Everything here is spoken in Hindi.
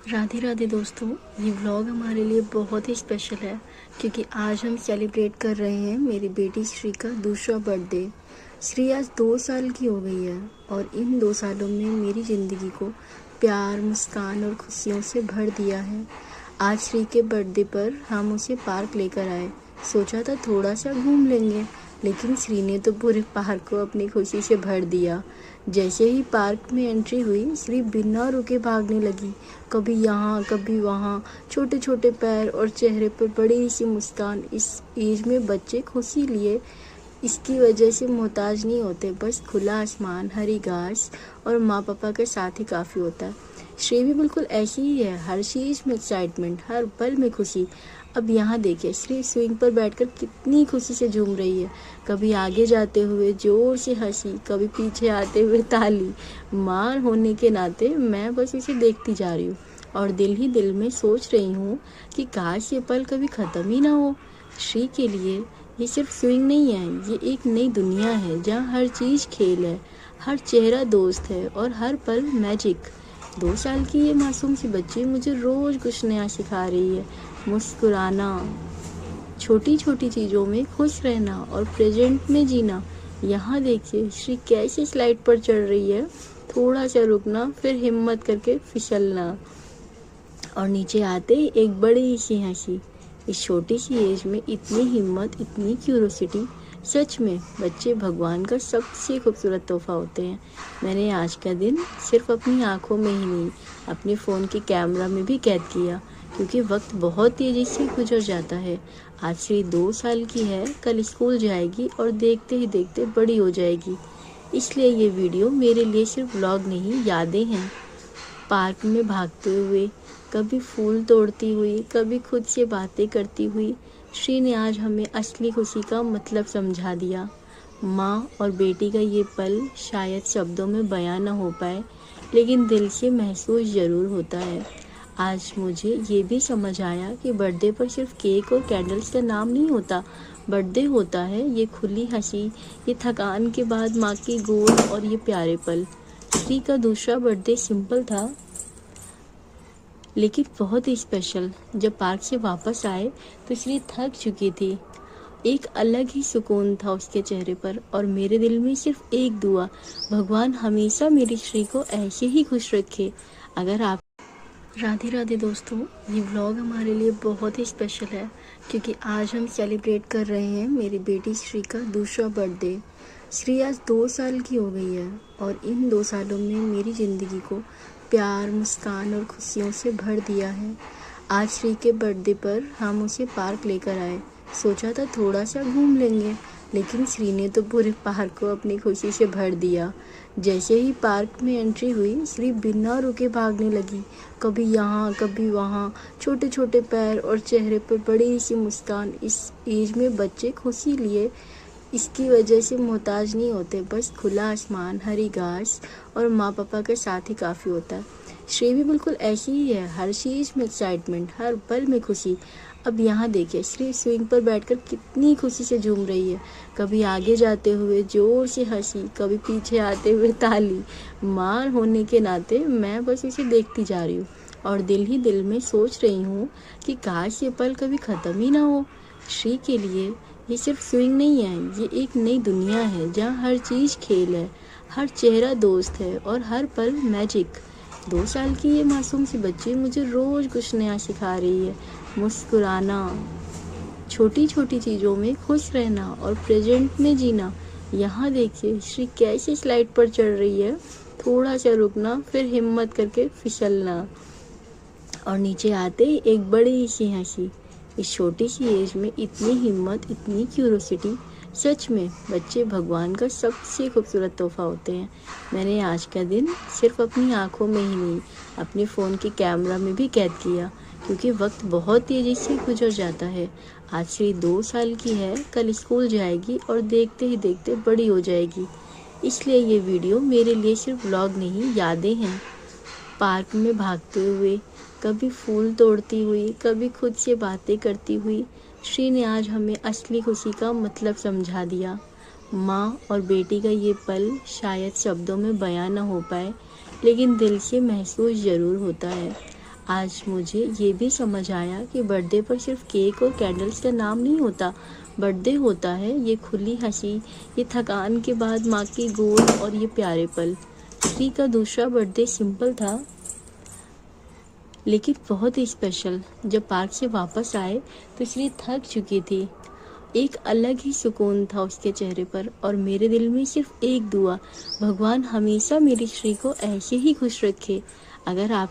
राधे राधे दोस्तों। ये व्लॉग हमारे लिए बहुत ही स्पेशल है क्योंकि आज हम सेलिब्रेट कर रहे हैं मेरी बेटी श्री का दूसरा बर्थडे। श्री आज 2 साल की हो गई है और इन 2 सालों में मेरी ज़िंदगी को प्यार, मुस्कान और खुशियों से भर दिया है। आज श्री के बर्थडे पर हम उसे पार्क लेकर आए। सोचा था थोड़ा सा घूम लेंगे, लेकिन श्री ने तो पूरे पार्क को अपनी खुशी से भर दिया। जैसे ही पार्क में एंट्री हुई, श्री बिना रुके भागने लगी, कभी यहाँ कभी वहाँ, छोटे छोटे पैर और चेहरे पर बड़ी सी मुस्कान। इस एज में बच्चे खुशी लिए इसकी वजह से मोहताज नहीं होते, बस खुला आसमान, हरी घास और माँ पापा के साथ ही काफ़ी होता है। श्री भी बिल्कुल ऐसी ही है, हर चीज़ में एक्साइटमेंट, हर पल में खुशी। अब यहाँ देखिए श्री स्विंग पर बैठकर कितनी खुशी से झूम रही है, कभी आगे जाते हुए जोर से हंसी, कभी पीछे आते हुए ताली। माँ होने के नाते मैं बस इसे देखती जा रही हूँ और दिल ही दिल में सोच रही हूँ कि काश ये पल कभी ख़त्म ही ना हो। श्री के लिए ये सिर्फ स्विंग नहीं है, ये एक नई दुनिया है जहाँ हर चीज़ खेल है, हर चेहरा दोस्त है और हर पल मैजिक। 2 साल की ये मासूम सी बच्ची मुझे रोज़ कुछ नया सिखा रही है। मुस्कुराना, छोटी छोटी चीज़ों में खुश रहना और प्रेजेंट में जीना। यहाँ देखिए श्री कैसे स्लाइड पर चढ़ रही है, थोड़ा सा रुकना, फिर हिम्मत करके फिसलना और नीचे आते ही एक बड़ी सी हंसी। इस छोटी सी एज में इतनी हिम्मत, इतनी क्यूरोसिटी, सच में बच्चे भगवान का सबसे खूबसूरत तोहफा होते हैं। मैंने आज का दिन सिर्फ अपनी आंखों में ही नहीं, अपने फ़ोन के कैमरा में भी कैद किया, क्योंकि वक्त बहुत तेज़ी से गुजर जाता है। आज से 2 साल की है, कल स्कूल जाएगी और देखते ही देखते बड़ी हो जाएगी। इसलिए ये वीडियो मेरे लिए सिर्फ व्लॉग नहीं, यादें हैं। पार्क में भागते हुए, कभी फूल तोड़ती हुई, कभी खुद से बातें करती हुई, श्री ने आज हमें असली खुशी का मतलब समझा दिया। माँ और बेटी का ये पल शायद शब्दों में बयां न हो पाए, लेकिन दिल से महसूस ज़रूर होता है। आज मुझे ये भी समझ आया कि बर्थडे पर सिर्फ केक और कैंडल्स का नाम नहीं होता, बर्थडे होता है ये खुली हंसी, ये थकान के बाद माँ की गोद और ये प्यारे पल। श्री का दूसरा बर्थडे सिंपल था लेकिन बहुत ही स्पेशल। जब पार्क से वापस आए तो श्री थक चुकी थी, एक अलग ही सुकून था उसके चेहरे पर और मेरे दिल में सिर्फ एक दुआ, भगवान हमेशा मेरी श्री को ऐसे ही खुश रखे। अगर आप राधे राधे दोस्तों, ये व्लॉग हमारे लिए बहुत ही स्पेशल है क्योंकि आज हम सेलिब्रेट कर रहे हैं मेरी बेटी श्री का दूसरा बर्थडे। श्री आज 2 साल की हो गई है और इन 2 सालों में मेरी ज़िंदगी को प्यार, मुस्कान और खुशियों से भर दिया है। आज श्री के बर्थडे पर हम उसे पार्क लेकर आए। सोचा था थोड़ा सा घूम लेंगे, लेकिन श्री ने तो पूरे पार्क को अपनी खुशी से भर दिया। जैसे ही पार्क में एंट्री हुई, श्री बिना रुके भागने लगी, कभी यहाँ कभी वहाँ, छोटे छोटे पैर और चेहरे पर बड़ी सी मुस्कान। इस एज में बच्चे खुशी लिए इसकी वजह से मोहताज नहीं होते, बस खुला आसमान, हरी घास और माँ पापा के साथ ही काफ़ी होता है। श्री भी बिल्कुल ऐसी ही है, हर चीज़ में एक्साइटमेंट, हर पल में खुशी। अब यहाँ देखिए श्री स्विंग पर बैठकर कितनी खुशी से झूम रही है, कभी आगे जाते हुए जोर से हंसी, कभी पीछे आते हुए ताली। माँ होने के नाते मैं बस इसे देखती जा रही हूँ और दिल ही दिल में सोच रही हूँ कि काश ये पल कभी ख़त्म ही ना हो। श्री के लिए ये सिर्फ स्विंग नहीं है, ये एक नई दुनिया है जहाँ हर चीज़ खेल है, हर चेहरा दोस्त है और हर पल मैजिक। 2 साल की ये मासूम सी बच्ची मुझे रोज़ कुछ नया सिखा रही है। मुस्कुराना, छोटी छोटी चीज़ों में खुश रहना और प्रेजेंट में जीना। यहाँ देखिए श्री कैसे स्लाइड पर चढ़ रही है, थोड़ा सा रुकना, फिर हिम्मत करके फिसलना और नीचे आते ही एक बड़ी सी हंसी। इस छोटी सी एज में इतनी हिम्मत, इतनी क्यूरोसिटी, सच में बच्चे भगवान का सबसे खूबसूरत तोहफा होते हैं। मैंने आज का दिन सिर्फ अपनी आंखों में ही नहीं, अपने फ़ोन के कैमरा में भी कैद किया, क्योंकि वक्त बहुत तेज़ी से गुजर जाता है। आज से 2 साल की है, कल स्कूल जाएगी और देखते ही देखते बड़ी हो जाएगी। इसलिए ये वीडियो मेरे लिए सिर्फ व्लॉग नहीं, यादें हैं। पार्क में भागते हुए, कभी फूल तोड़ती हुई, कभी खुद से बातें करती हुई, श्री ने आज हमें असली खुशी का मतलब समझा दिया। माँ और बेटी का ये पल शायद शब्दों में बयां न हो पाए, लेकिन दिल से महसूस ज़रूर होता है। आज मुझे ये भी समझ आया कि बर्थडे पर सिर्फ केक और कैंडल्स का नाम नहीं होता, बर्थडे होता है ये खुली हंसी, ये थकान के बाद माँ की गोद और ये प्यारे पल। श्री का दूसरा बर्थडे सिंपल था लेकिन बहुत ही स्पेशल। जब पार्क से वापस आए तो श्री थक चुकी थी। एक अलग ही सुकून था उसके चेहरे पर और मेरे दिल में सिर्फ एक दुआ, भगवान हमेशा मेरी श्री को ऐसे ही खुश रखे। अगर आप